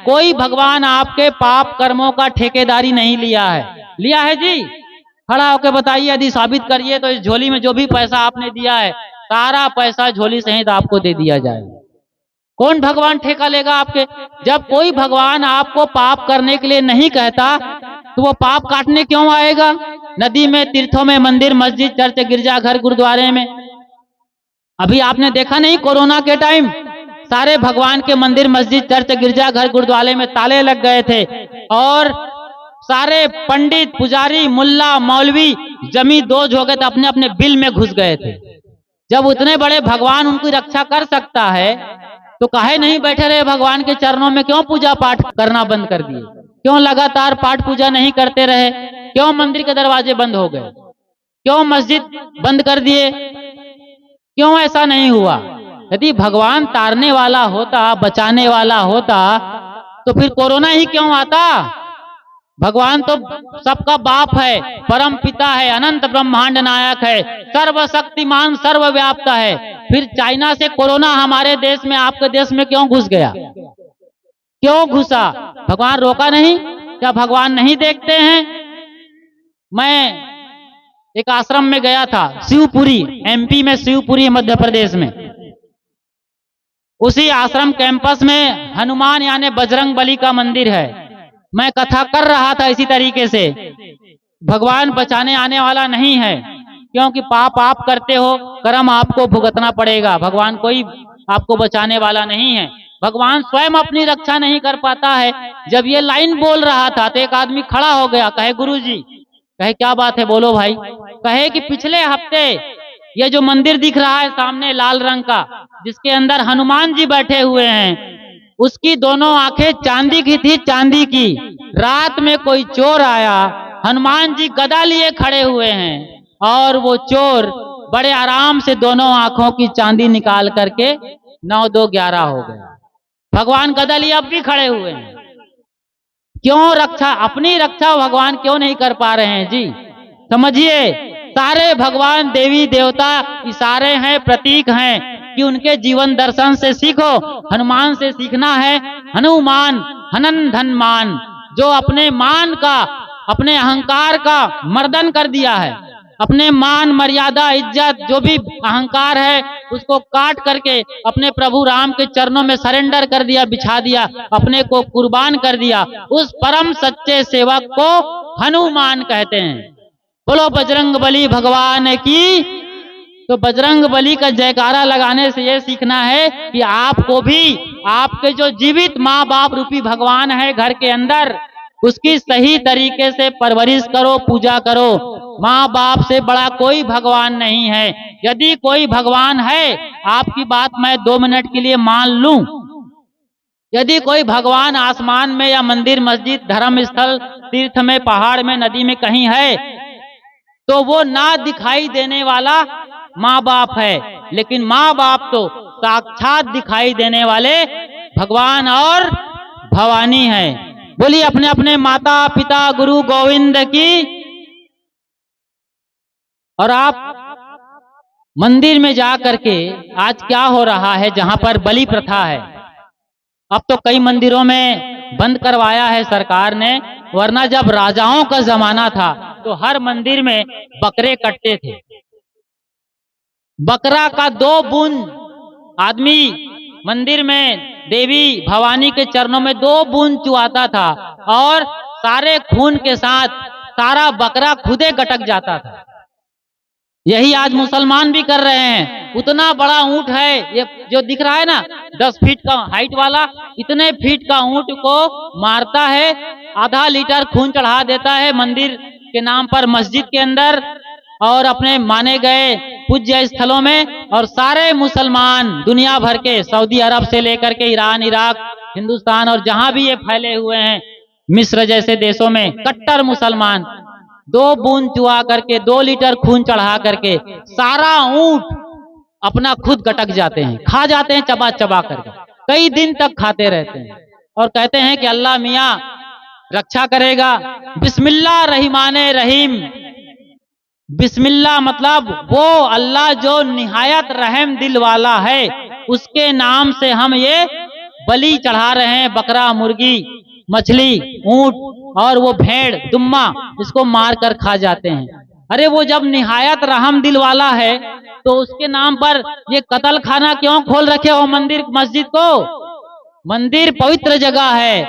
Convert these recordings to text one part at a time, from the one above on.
कोई भगवान आपके पाप कर्मों का ठेकेदारी नहीं लिया है जी? खड़ा होकर बताइए, यदि साबित करिए तो इस झोली में जो भी पैसा आपने दिया है सारा पैसा झोली सहित आपको दे दिया जाएगा। कौन भगवान ठेका लेगा आपके? जब कोई भगवान आपको पाप करने के लिए नहीं कहता तो वो पाप काटने क्यों आएगा? नदी में, तीर्थों में, मंदिर, मस्जिद, चर्च, गिरजाघर, गुरुद्वारे में अभी आपने देखा नहीं, कोरोना के टाइम सारे भगवान के मंदिर, मस्जिद, चर्च, गिरजाघर, गुरुद्वारे में ताले लग गए थे और सारे पंडित, पुजारी, मुल्ला, मौलवी जमी दोज हो गए थे, अपने अपने बिल में घुस गए थे। जब उतने बड़े भगवान उनकी रक्षा कर सकता है तो काहे नहीं बैठे रहे भगवान के चरणों में? क्यों पूजा पाठ करना बंद कर दिए? क्यों लगातार पाठ पूजा नहीं करते रहे? क्यों मंदिर के दरवाजे बंद हो गए? क्यों मस्जिद बंद कर दिए? क्यों ऐसा नहीं हुआ? यदि भगवान तारने वाला होता, बचाने वाला होता तो फिर कोरोना ही क्यों आता? भगवान तो सबका बाप है, परम पिता है, अनंत ब्रह्मांड नायक है, सर्वशक्तिमान, सर्वव्याप्त है। फिर चाइना से कोरोना हमारे देश में, आपके देश में क्यों घुस गया? क्यों घुसा? भगवान रोका नहीं? क्या भगवान नहीं देखते हैं? मैं एक आश्रम में गया था, शिवपुरी, एमपी में, शिवपुरी मध्य प्रदेश में। उसी आश्रम कैंपस में हनुमान यानी बजरंग बली का मंदिर है। मैं कथा कर रहा था इसी तरीके से। भगवान बचाने आने वाला नहीं है, क्योंकि पाप आप करते हो, कर्म आपको भुगतना पड़ेगा। भगवान कोई आपको बचाने वाला नहीं है। भगवान स्वयं अपनी रक्षा नहीं कर पाता है। जब ये लाइन बोल रहा था तो एक आदमी खड़ा हो गया, कहे गुरुजी। कहे क्या बात है, बोलो भाई। कहे कि पिछले हफ्ते ये जो मंदिर दिख रहा है सामने लाल रंग का, जिसके अंदर हनुमान जी बैठे हुए हैं, उसकी दोनों आंखें चांदी की थी, चांदी की। रात में कोई चोर आया, हनुमान जी गदा लिए खड़े हुए हैं और वो चोर बड़े आराम से दोनों आंखों की चांदी निकाल करके 9, 2, 11 हो गया। भगवान गदा लिए अब भी खड़े हुए हैं। क्यों रक्षा, अपनी रक्षा भगवान क्यों नहीं कर पा रहे हैं जी? समझिए, सारे भगवान देवी देवता इशारे हैं, प्रतीक हैं कि उनके जीवन दर्शन से सीखो। हनुमान से सीखना है। हनुमान हनन धनमान, जो अपने मान का, अपने अहंकार का मर्दन कर दिया है। अपने मान, मर्यादा, इज्जत, जो भी अहंकार है उसको काट करके अपने प्रभु राम के चरणों में सरेंडर कर दिया, बिछा दिया, अपने को कुर्बान कर दिया। उस परम सच्चे सेवक को हनुमान कहते हैं। बोलो बजरंग बली भगवान की। तो बजरंग बली का जयकारा लगाने से यह सीखना है कि आपको भी आपके जो जीवित माँ बाप रूपी भगवान है घर के अंदर, उसकी सही तरीके से परवरिश करो, पूजा करो। माँ बाप से बड़ा कोई भगवान नहीं है। यदि कोई भगवान है, आपकी बात मैं 2 मिनट के लिए मान लूं, यदि कोई भगवान आसमान में या मंदिर, मस्जिद, धर्म स्थल, तीर्थ में, पहाड़ में, नदी में कहीं है, तो वो ना दिखाई देने वाला माँ बाप है। लेकिन माँ बाप तो साक्षात दिखाई देने वाले भगवान और भवानी है। बोलिए अपने अपने माता पिता गुरु गोविंद की। और आप मंदिर में जा करके आज क्या हो रहा है, जहां पर बलि प्रथा है, अब तो कई मंदिरों में बंद करवाया है सरकार ने, वरना जब राजाओं का जमाना था तो हर मंदिर में बकरे कटते थे। बकरा का 2 बूंद आदमी मंदिर में देवी भवानी के चरणों में 2 बूंद चुआता था और सारे खून के साथ सारा बकरा खुदे गटक जाता था। यही आज मुसलमान भी कर रहे हैं। उतना बड़ा ऊंट है, ये जो दिख रहा है ना, 10 फीट का हाइट वाला, इतने फीट का ऊंट को मारता है, आधा लीटर खून चढ़ा देता है मंदिर के नाम पर, मस्जिद के अंदर और अपने माने गए पूज्य स्थलों में। और सारे मुसलमान दुनिया भर के, सऊदी अरब से लेकर के ईरान, इराक, हिंदुस्तान और जहां भी ये फैले हुए हैं, मिस्र जैसे देशों में कट्टर मुसलमान 2 बूंद चुआ करके, 2 लीटर खून चढ़ा करके सारा ऊंट अपना खुद गटक जाते हैं, खा जाते हैं, चबा चबा करके कई दिन तक खाते रहते हैं और कहते हैं कि अल्लाह मियां रक्षा करेगा। बिस्मिल्लाह रहमाने रहीम। बिस्मिल्लाह मतलब वो अल्लाह जो निहायत रहम दिल वाला है, उसके नाम से हम ये बलि चढ़ा रहे हैं, बकरा, मुर्गी, मछली, ऊंट और वो भेड़, दुम्मा, इसको मार कर खा जाते हैं। अरे वो जब निहायत रहम दिल वाला है तो उसके नाम पर ये कत्ल खाना क्यों खोल रखे हो मंदिर मस्जिद को? मंदिर पवित्र जगह है,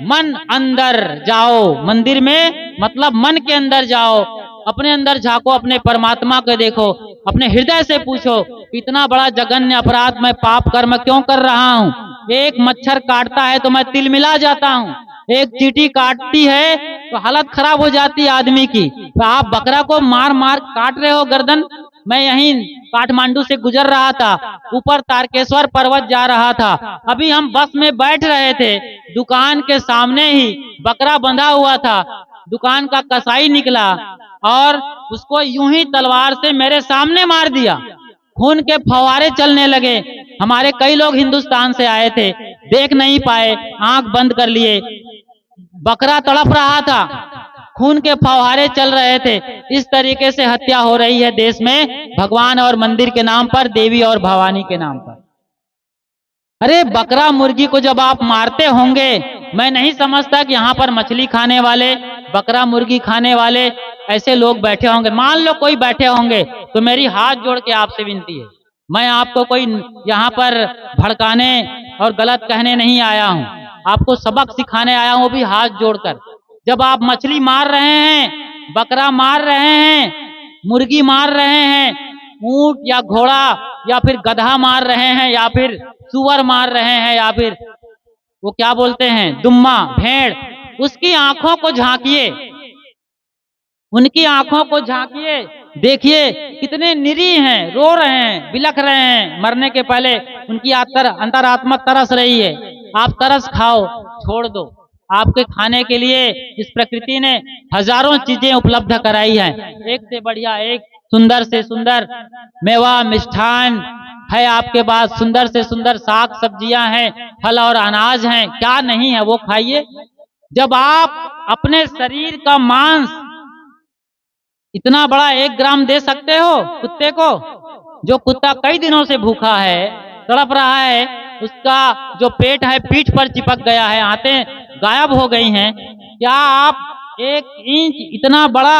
मन अंदर जाओ, मंदिर में मतलब मन के अंदर जाओ, अपने अंदर झांको, अपने परमात्मा को देखो, अपने हृदय से पूछो इतना बड़ा जघन्य अपराध मैं पाप कर्म क्यों कर रहा हूँ? एक मच्छर काटता है तो मैं तिल मिला जाता हूँ, एक चींटी काटती है तो हालत खराब हो जाती है आदमी की, तो आप बकरा को मार मार काट रहे हो गर्दन। मैं यहीं काठमांडू से गुजर रहा था, ऊपर तारकेश्वर पर्वत जा रहा था, अभी हम बस में बैठ रहे थे, दुकान के सामने ही बकरा बंधा हुआ था, दुकान का कसाई निकला और उसको यूं ही तलवार से मेरे सामने मार दिया, खून के फव्वारे चलने लगे। हमारे कई लोग हिंदुस्तान से आए थे, देख नहीं पाए, आंख बंद कर लिए, बकरा तड़प रहा था, खून के फव्वारे चल रहे थे। इस तरीके से हत्या हो रही है देश में भगवान और मंदिर के नाम पर, देवी और भवानी के नाम पर। अरे बकरा मुर्गी को जब आप मारते होंगे, मैं नहीं समझता कि यहाँ पर मछली खाने वाले, बकरा मुर्गी खाने वाले ऐसे लोग बैठे होंगे। मान लो कोई बैठे होंगे तो मेरी हाथ जोड़ के आपसे विनती है, मैं आपको कोई यहाँ पर भड़काने और गलत कहने नहीं आया हूँ, आपको सबक सिखाने आया हूँ, वो भी हाथ जोड़कर। जब आप मछली मार रहे हैं, बकरा मार रहे हैं, मुर्गी मार रहे हैं, ऊंट या घोड़ा या फिर गधा मार रहे हैं, या फिर सुअर मार रहे हैं, या फिर वो क्या बोलते हैं दुम्मा, भेड़, उसकी आंखों को झांकिए, उनकी आंखों को झांकिए, देखिए कितने निरीह हैं, रो रहे हैं, बिलख रहे हैं, मरने के पहले उनकी अंतरात्मा तरस रही है। आप तरस खाओ, छोड़ दो, आपके खाने के लिए इस प्रकृति ने हजारों चीजें उपलब्ध कराई हैं, एक से बढ़िया एक, सुंदर से सुंदर मेवा मिष्ठान है आपके पास, सुंदर से सुंदर साग सब्जियां हैं, फल और अनाज हैं, क्या नहीं है वो खाइए। जब आप अपने शरीर का मांस इतना बड़ा 1 ग्राम दे सकते हो कुत्ते को, जो कुत्ता कई दिनों से भूखा है, तड़प रहा है, उसका जो पेट है पीठ पर चिपक गया है, आंतें गायब हो गई हैं, क्या आप 1 इंच इतना बड़ा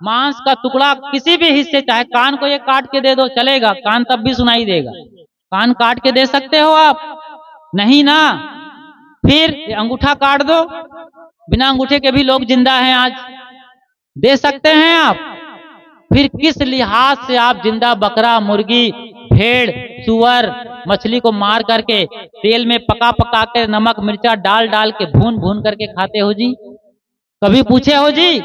मांस का टुकड़ा किसी भी हिस्से, चाहे कान को ये काट के दे दो चलेगा, कान तब भी सुनाई देगा, कान काट के दे सकते हो आप? नहीं ना। फिर अंगूठा काट दो, बिना अंगूठे के भी लोग जिंदा हैं आज, दे सकते हैं आप? फिर किस लिहाज से आप जिंदा बकरा, मुर्गी, भेड़, सुअर, मछली को मार करके तेल में पका पका के नमक मिर्चा डाल डाल के भून भून करके खाते हो जी? कभी पूछे हो जी?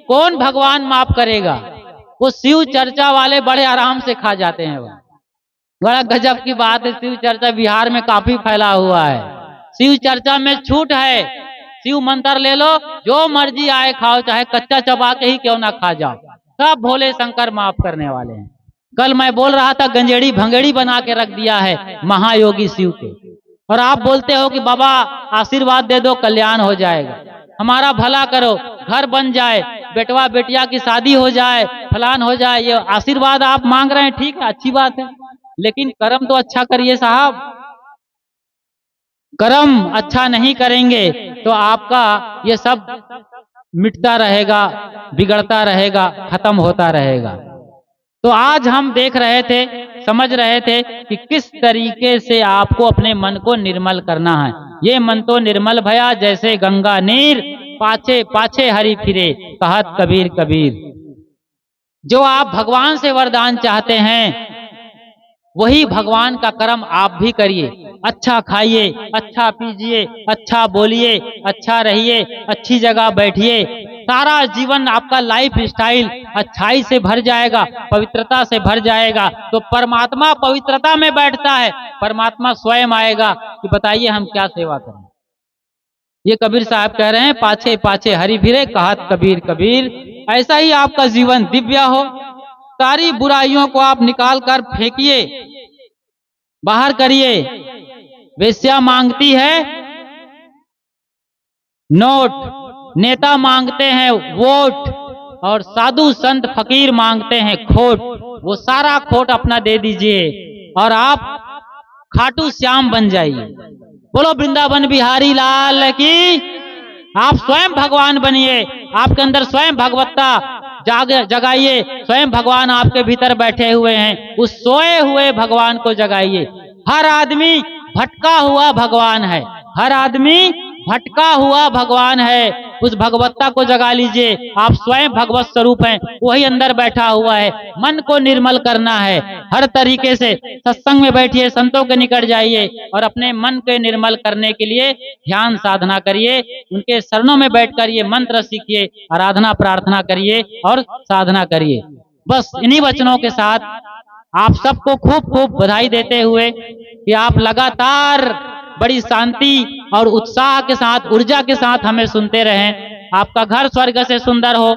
कौन भगवान माफ करेगा? वो शिव चर्चा वाले बड़े आराम से खा जाते हैं। वह बड़ा गजब की बात है, शिव चर्चा बिहार में काफी फैला हुआ है, शिव चर्चा में छूट है, शिव मंत्र ले लो, जो मर्जी आए खाओ, चाहे कच्चा चबा के ही क्यों ना खा जाओ, सब भोले शंकर माफ करने वाले हैं। कल मैं बोल रहा था गंजेड़ी भंगेड़ी बना के रख दिया है महायोगी शिव के, और आप बोलते हो कि बाबा आशीर्वाद दे दो कल्याण हो जाएगा, हमारा भला करो, घर बन जाए, बेटवा बेटिया की शादी हो जाए, फलान हो जाए, ये आशीर्वाद आप मांग रहे हैं, ठीक है, अच्छी बात है, लेकिन कर्म तो अच्छा करिए साहब। कर्म अच्छा नहीं करेंगे तो आपका ये सब मिटता रहेगा, बिगड़ता रहेगा, खत्म होता रहेगा। तो आज हम देख रहे थे, समझ रहे थे कि किस तरीके से आपको अपने मन को निर्मल करना है। ये मन तो निर्मल भया जैसे गंगा नीर, पाछे पाछे हरि फिरे, कहत कबीर कबीर। जो आप भगवान से वरदान चाहते हैं वही भगवान का कर्म आप भी करिए, अच्छा खाइए, अच्छा पीजिए, अच्छा बोलिए, अच्छा रहिए, अच्छी जगह बैठिए, सारा जीवन आपका लाइफ स्टाइल अच्छाई से भर जाएगा, पवित्रता से भर जाएगा। तो परमात्मा पवित्रता में बैठता है, परमात्मा स्वयं आएगा कि बताइए हम क्या सेवा करें। ये कबीर साहब कह रहे हैं, पाछे पाछे हरि फिरे, कहत कबीर कबीर। ऐसा ही आपका जीवन दिव्य हो, सारी बुराइयों को आप निकाल कर फेंकिए, बाहर करिए। वेश्या मांगती है नोट, नेता मांगते हैं वोट, और साधु संत फकीर मांगते हैं खोट। वो सारा खोट अपना दे दीजिए और आप खाटू श्याम बन जाइए। बोलो वृंदावन बिहारी लाल की। आप स्वयं भगवान बनिए, आपके अंदर स्वयं भगवत्ता जगाइए। स्वयं भगवान आपके भीतर बैठे हुए हैं, उस सोए हुए भगवान को जगाइए। हर आदमी भटका हुआ भगवान है, हर आदमी भटका हुआ भगवान है। उस भगवत्ता को जगा लीजिए। आप स्वयं भगवत स्वरूप हैं, वही अंदर बैठा हुआ है। मन को निर्मल करना है हर तरीके से। सत्संग में बैठिए, संतों के निकट जाइए और अपने मन के निर्मल करने के लिए ध्यान साधना करिए। उनके शरणों में बैठकर ये मंत्र सीखिए, आराधना प्रार्थना करिए और साधना करिए। बस इन्हीं वचनों के साथ आप सबको खूब खूब बधाई देते हुए कि आप लगातार बड़ी शांति और उत्साह के साथ, ऊर्जा के साथ हमें सुनते रहें। आपका घर स्वर्ग से सुंदर हो।